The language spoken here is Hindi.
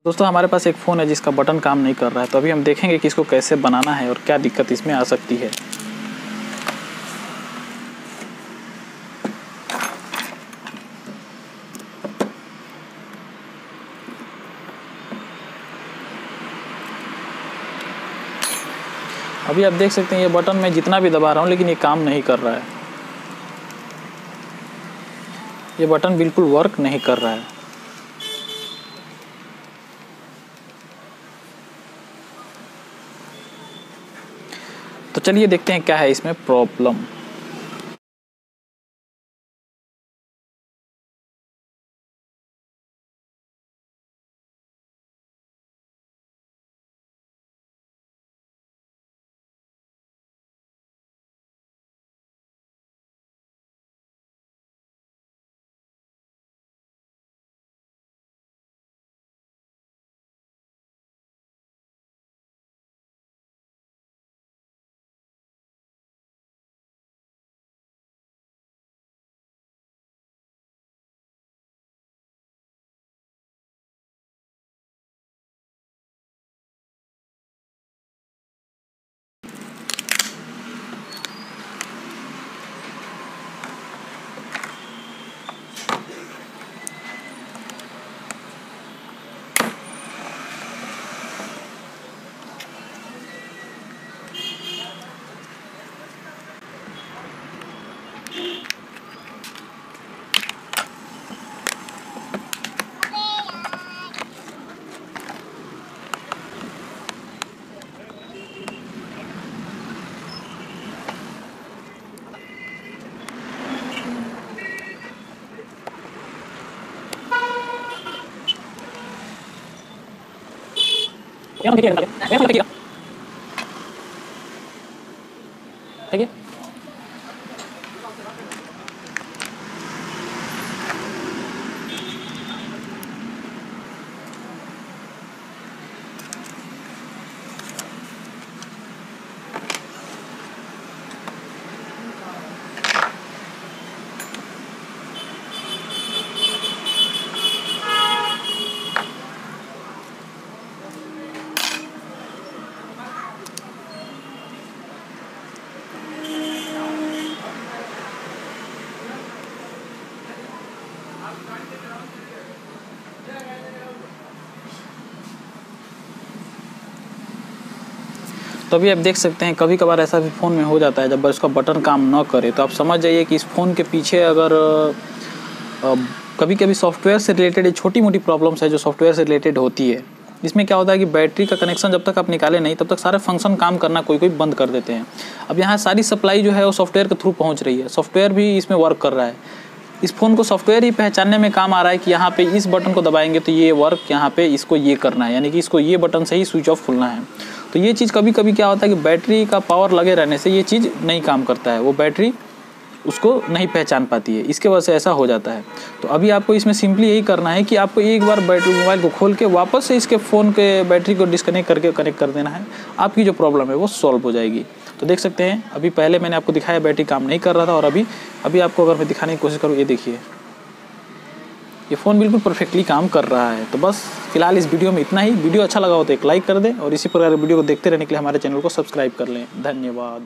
दोस्तों हमारे पास एक फ़ोन है जिसका बटन काम नहीं कर रहा है, तो अभी हम देखेंगे कि इसको कैसे बनाना है और क्या दिक्कत इसमें आ सकती है। अभी आप देख सकते हैं ये बटन मैं जितना भी दबा रहा हूँ लेकिन ये काम नहीं कर रहा है। ये बटन बिल्कुल वर्क नहीं कर रहा है। तो चलिए देखते हैं क्या है इसमें प्रॉब्लम। देखिए तो अभी आप देख सकते हैं कभी कभार ऐसा भी फ़ोन में हो जाता है जब उसका बटन काम न करे, तो आप समझ जाइए कि इस फ़ोन के पीछे अगर कभी कभी सॉफ्टवेयर से रिलेटेड छोटी मोटी प्रॉब्लम्स है जो सॉफ्टवेयर से रिलेटेड होती है। इसमें क्या होता है कि बैटरी का कनेक्शन जब तक आप निकाले नहीं तब तक सारे फंक्शन काम करना कोई बंद कर देते हैं। अब यहाँ सारी सप्लाई जो है वो सॉफ्टवेयर के थ्रू पहुँच रही है, सॉफ्टवेयर भी इसमें वर्क कर रहा है। इस फ़ोन को सॉफ्टवेयर ही पहचानने में काम आ रहा है कि यहाँ पे इस बटन को दबाएंगे तो ये वर्क, यहाँ पे इसको ये करना है, यानी कि इसको ये बटन से ही स्विच ऑफ खुलना है। तो ये चीज़ कभी कभी क्या होता है कि बैटरी का पावर लगे रहने से ये चीज़ नहीं काम करता है, वो बैटरी उसको नहीं पहचान पाती है, इसके वजह से ऐसा हो जाता है। तो अभी आपको इसमें सिंपली यही करना है कि आपको एक बार बैटरी मोबाइल को खोल के वापस से इसके फ़ोन के बैटरी को डिस्कनेक्ट करके कनेक्ट कर देना है, आपकी जो प्रॉब्लम है वो सॉल्व हो जाएगी। तो देख सकते हैं अभी पहले मैंने आपको दिखाया बैटरी काम नहीं कर रहा था, और अभी आपको अगर मैं दिखाने की कोशिश करूँ, ये देखिए ये फ़ोन बिल्कुल परफेक्टली काम कर रहा है। तो बस फिलहाल इस वीडियो में इतना ही। वीडियो अच्छा लगा हो तो एक लाइक कर दें और इसी प्रकार वीडियो को देखते रहने के लिए हमारे चैनल को सब्सक्राइब कर लें। धन्यवाद।